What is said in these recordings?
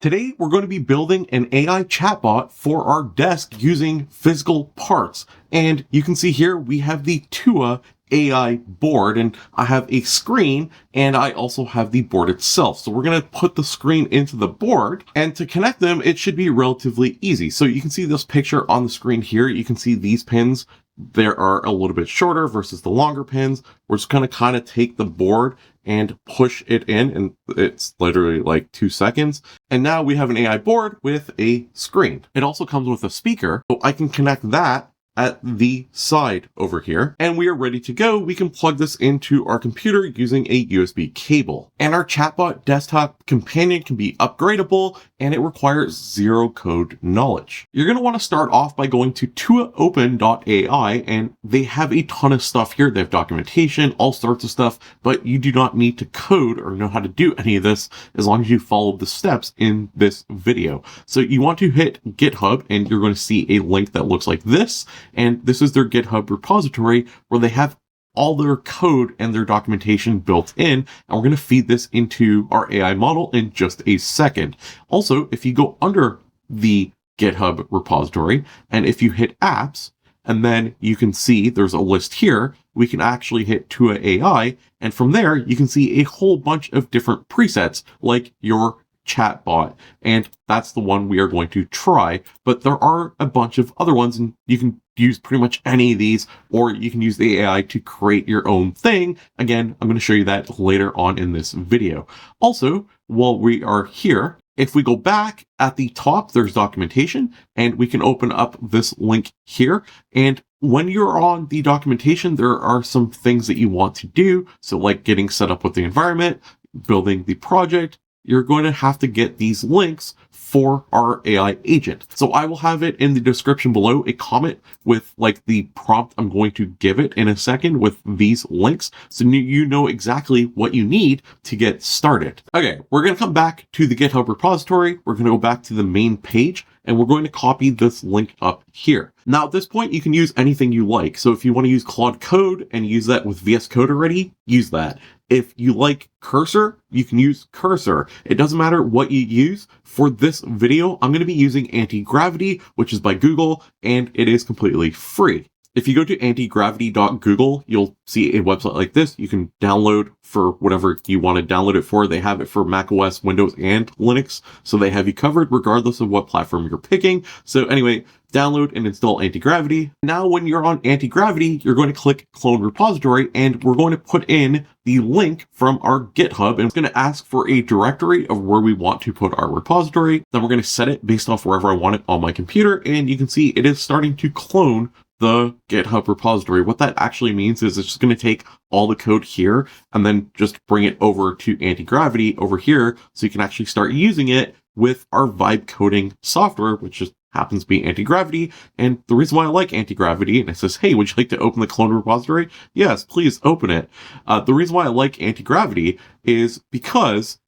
Today, we're going to be building an AI chatbot for our desk using physical parts. And you can see here, we have the Tuya AI board, and I have a screen, and I also have the board itself. So we're going to put the screen into the board, and to connect them, it should be relatively easy. So you can see this picture on the screen here. You can see these pins. They are a little bit shorter versus the longer pins. We're just going to kind of take the board and push it in, and it's literally like 2 seconds. And now we have an AI board with a screen. It also comes with a speaker, so I can connect that at the side over here, and we are ready to go. We can plug this into our computer using a USB cable. And our chatbot desktop companion can be upgradable, and it requires zero code knowledge. You're going to want to start off by going to tuyaopen.ai, and they have a ton of stuff here. They have documentation, all sorts of stuff, but you do not need to code or know how to do any of this as long as you follow the steps in this video. So you want to hit GitHub, and you're going to see a link that looks like this. And this is their GitHub repository where they have all their code and their documentation built in. And we're going to feed this into our AI model in just a second. Also, if you go under the GitHub repository, and if you hit apps, and then you can see there's a list here, we can actually hit Tuya AI. And from there, you can see a whole bunch of different presets like your chatbot, and that's the one we are going to try. But there are a bunch of other ones, and you can use pretty much any of these, or you can use the AI to create your own thing. Again, I'm going to show you that later on in this video. Also, while we are here, if we go back at the top, there's documentation, and we can open up this link here. And when you're on the documentation, there are some things that you want to do. So like getting set up with the environment, building the project, you're going to have to get these links for our AI agent. So I will have it in the description below, a comment with like the prompt I'm going to give it in a second with these links, so you know exactly what you need to get started. Okay, we're going to come back to the GitHub repository. We're going to go back to the main page, and we're going to copy this link up here. Now at this point, you can use anything you like. So if you want to use Claude Code and use that with VS Code already, use that. If you like Cursor, you can use Cursor. It doesn't matter what you use. For this video, I'm going to be using Antigravity, which is by Google, and it is completely free. If you go to antigravity.google, you'll see a website like this. You can download for whatever you want to download it for. They have it for macOS, Windows, and Linux. So they have you covered regardless of what platform you're picking. So anyway, download and install Antigravity. Now, when you're on Antigravity, you're going to click Clone Repository, and we're going to put in the link from our GitHub, and it's going to ask for a directory of where we want to put our repository. Then we're going to set it based off wherever I want it on my computer, and you can see it is starting to clone the GitHub repository. What that actually means is it's just going to take all the code here and then just bring it over to Antigravity over here, so you can actually start using it with our vibe coding software, which just happens to be Antigravity. And the reason why I like Antigravity, and it says, hey, would you like to open the clone repository? Yes, please open it. The reason why I like Antigravity is because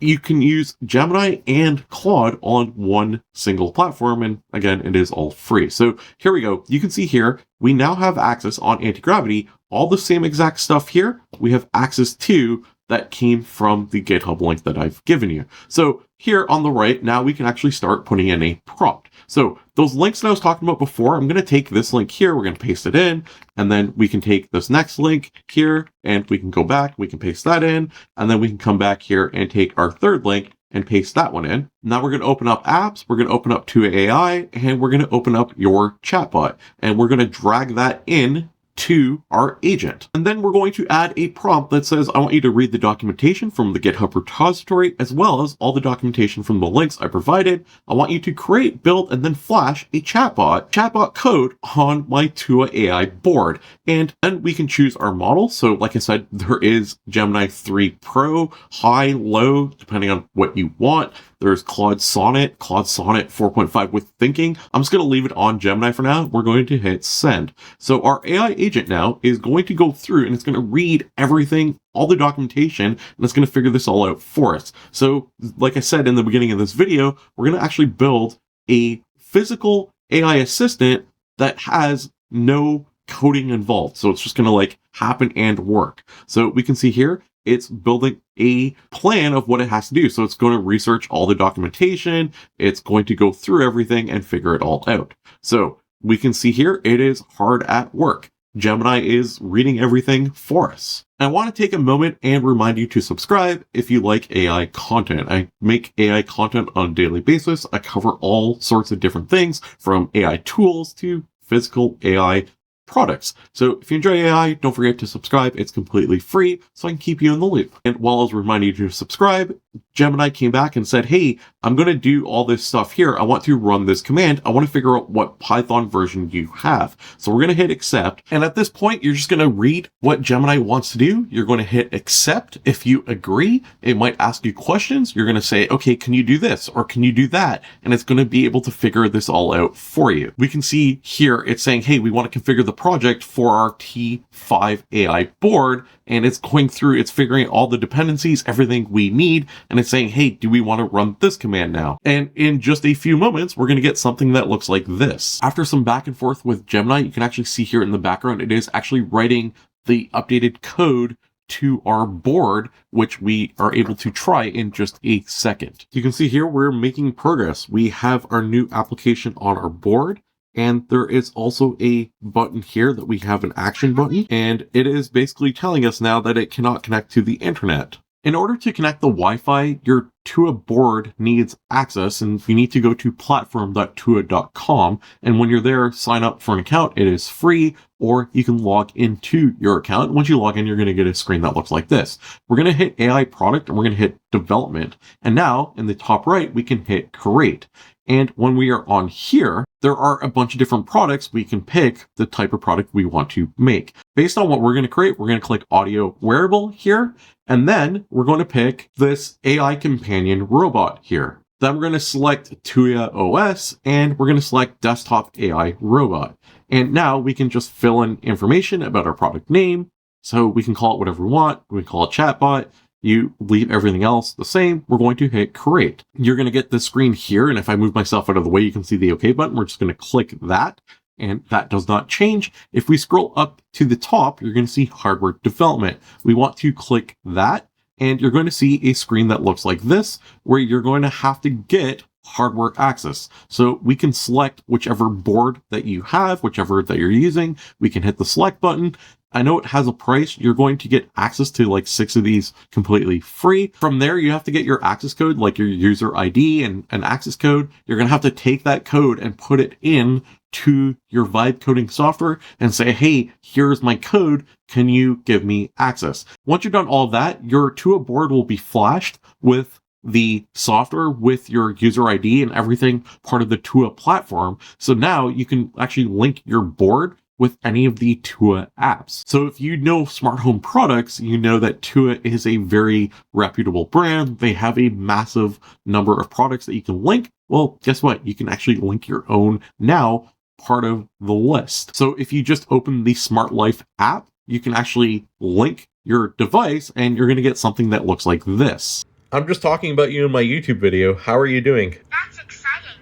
you can use Gemini and Claude on one single platform. And again, it is all free. So here we go. You can see here, we now have access on Antigravity, all the same exact stuff here. We have access to that came from the GitHub link that I've given you. So here on the right, now we can actually start putting in a prompt. So those links that I was talking about before, I'm going to take this link here, we're going to paste it in, and then we can take this next link here, and we can go back, we can paste that in, and then we can come back here and take our third link and paste that one in. Now we're going to open up apps, we're going to open up Tuya AI, and we're going to open up your chatbot, and we're going to drag that in to our agent. And then we're going to add a prompt that says, I want you to read the documentation from the GitHub repository, as well as all the documentation from the links I provided. I want you to create, build, and then flash a chatbot code on my Tuya AI board. And then we can choose our model. So like I said, there is Gemini 3 Pro, high, low, depending on what you want. There's Claude Sonnet 4.5 with thinking. I'm just going to leave it on Gemini for now. We're going to hit send. So our AI agent now is going to go through and it's going to read everything, all the documentation, and it's going to figure this all out for us. So like I said in the beginning of this video, we're going to actually build a physical AI assistant that has no coding involved. So it's just going to like happen and work. So we can see here, it's building a plan of what it has to do. So it's going to research all the documentation. It's going to go through everything and figure it all out. So we can see here, it is hard at work. Gemini is reading everything for us. I want to take a moment and remind you to subscribe if you like AI content. I make AI content on a daily basis. I cover all sorts of different things, from AI tools to physical AI products. So if you enjoy AI, don't forget to subscribe. It's completely free, so I can keep you in the loop. And while I was reminding you to subscribe, Gemini came back and said, hey, I'm going to do all this stuff here. I want to run this command. I want to figure out what Python version you have. So we're going to hit accept. And at this point, you're just going to read what Gemini wants to do. You're going to hit accept. If you agree, it might ask you questions. You're going to say, okay, can you do this? Or can you do that? And it's going to be able to figure this all out for you. We can see here, it's saying, hey, we want to configure the project for our T5-AI board. And it's going through, it's figuring out all the dependencies, everything we need. And it's saying, hey, do we want to run this command now? And in just a few moments, we're going to get something that looks like this. After some back and forth with Gemini, you can actually see here in the background, it is actually writing the updated code to our board, which we are able to try in just a second. You can see here, we're making progress. We have our new application on our board. And there is also a button here that we have an action button, and it is basically telling us now that it cannot connect to the internet. In order to connect the Wi-Fi, your Tuya board needs access, and you need to go to platform.tuya.com. And when you're there, sign up for an account. It is free, or you can log into your account. Once you log in, you're going to get a screen that looks like this. We're going to hit AI product, and we're going to hit development. And now in the top right, we can hit create. And when we are on here, there are a bunch of different products. We can pick the type of product we want to make. Based on what we're going to create, we're going to click audio wearable here. And then we're going to pick this AI companion robot here. Then we're going to select Tuya OS, and we're going to select desktop AI robot. And now we can just fill in information about our product name. So we can call it whatever we want. We can call it Chatbot. You leave everything else the same. We're going to hit create. You're going to get this screen here. And if I move myself out of the way, you can see the OK button. We're just going to click that. And that does not change. If we scroll up to the top, you're going to see hardware development. We want to click that. And you're going to see a screen that looks like this, where you're going to have to get hardware access. So we can select whichever board that you have, whichever that you're using. We can hit the select button. I know it has a price. You're going to get access to like 6 of these completely free. From there, you have to get your access code, like your user ID and an access code. You're going to have to take that code and put it in to your vibe coding software and say, hey, here's my code. Can you give me access? Once you've done all of that, your Tuya board will be flashed with the software, with your user ID and everything part of the Tuya platform. So now you can actually link your board with any of the Tuya apps. So if you know smart home products, you know that Tuya is a very reputable brand. They have a massive number of products that you can link. Well, guess what? You can actually link your own now, part of the list. So if you just open the Smart Life app, you can actually link your device and you're going to get something that looks like this. I'm just talking about you in my YouTube video. How are you doing? That's exciting.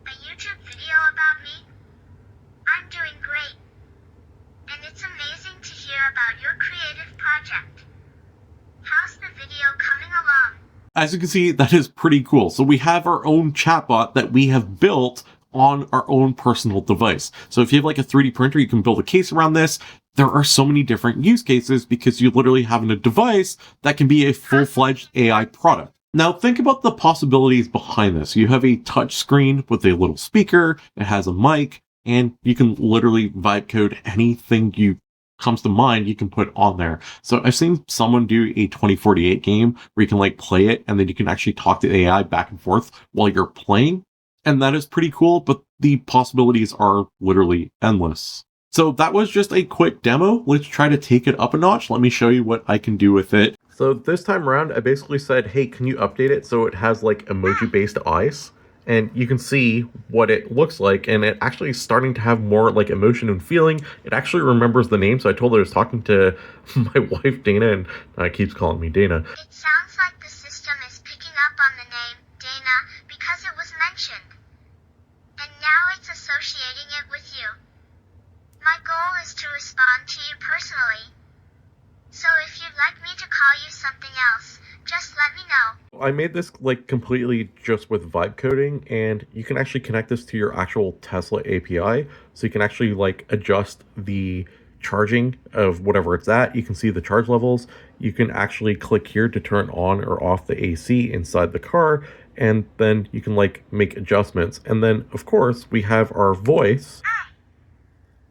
A YouTube video about me? I'm doing great. And it's amazing to hear about your creative project. How's the video coming along? As you can see, that is pretty cool. So we have our own chatbot that we have built on our own personal device. So if you have like a 3D printer, you can build a case around this. There are so many different use cases because you literally have a device that can be a full-fledged AI product. Now think about the possibilities behind this. You have a touch screen with a little speaker, it has a mic, and you can literally vibe code anything you comes to mind you can put on there. So I've seen someone do a 2048 game where you can like play it and then you can actually talk to AI back and forth while you're playing. And that is pretty cool, but the possibilities are literally endless. So that was just a quick demo. Let's try to take it up a notch. Let me show you what I can do with it. So this time around, I basically said, hey, can you update it so it has like emoji-based eyes? And you can see what it looks like, and it actually is starting to have more like emotion and feeling. It actually remembers the name, so I told her I was talking to my wife, Dana, and keeps calling me Dana. It sounds like the system is picking up on the name Dana because it was mentioned. And now it's associating it with you. My goal I made this like completely just with vibe coding, and you can actually connect this to your actual Tesla API. So you can actually like adjust the charging of whatever it's at. You can see the charge levels. You can actually click here to turn on or off the AC inside the car, and then you can like make adjustments. And then of course we have our voice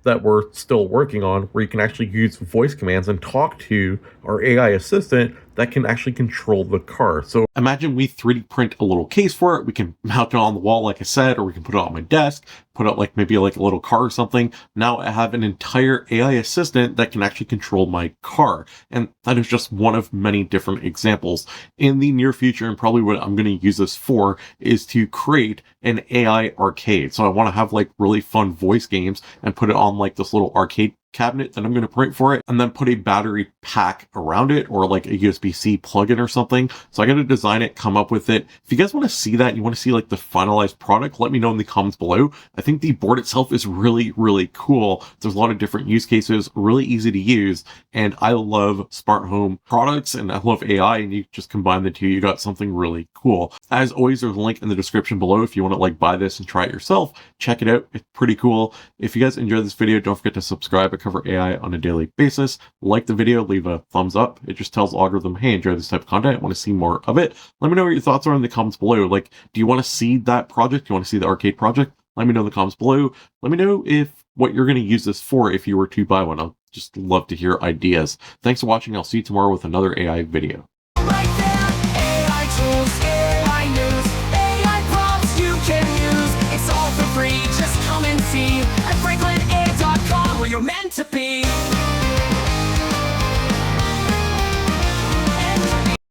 that we're still working on, where you can actually use voice commands and talk to our AI assistant that can actually control the car. So imagine we 3D print a little case for it. We can mount it on the wall, like I said, or we can put it on my desk, put it like maybe like a little car or something. Now I have an entire AI assistant that can actually control my car. And that is just one of many different examples. In the near future, and probably what I'm going to use this for, is to create an AI arcade. So I want to have like really fun voice games and put it on like this little arcade cabinet that I'm going to print for it, and then put a battery pack around it, or like a USB-C plug-in or something. So I got to design it, come up with it. If you guys want to see that, and you want to see like the finalized product, let me know in the comments below. I think the board itself is really, really cool. There's a lot of different use cases, really easy to use, and I love smart home products, and I love AI, and you just combine the two, you got something really cool. As always, there's a link in the description below if you want to like buy this and try it yourself. Check it out. It's pretty cool. If you guys enjoyed this video, don't forget to subscribe. I cover AI on a daily basis. Like the video, leave a thumbs up. It just tells the algorithm, hey, enjoy this type of content. I want to see more of it. Let me know what your thoughts are in the comments below. Like, do you want to see that project? Do you want to see the arcade project? Let me know in the comments below. Let me know if what you're going to use this for if you were to buy one. I'll just love to hear ideas. Thanks for watching. I'll see you tomorrow with another AI video. Right there, AI tools, AI news, AI prompts you can use. It's all for free, just come and see at FranklinAI.com, where you're meant to be.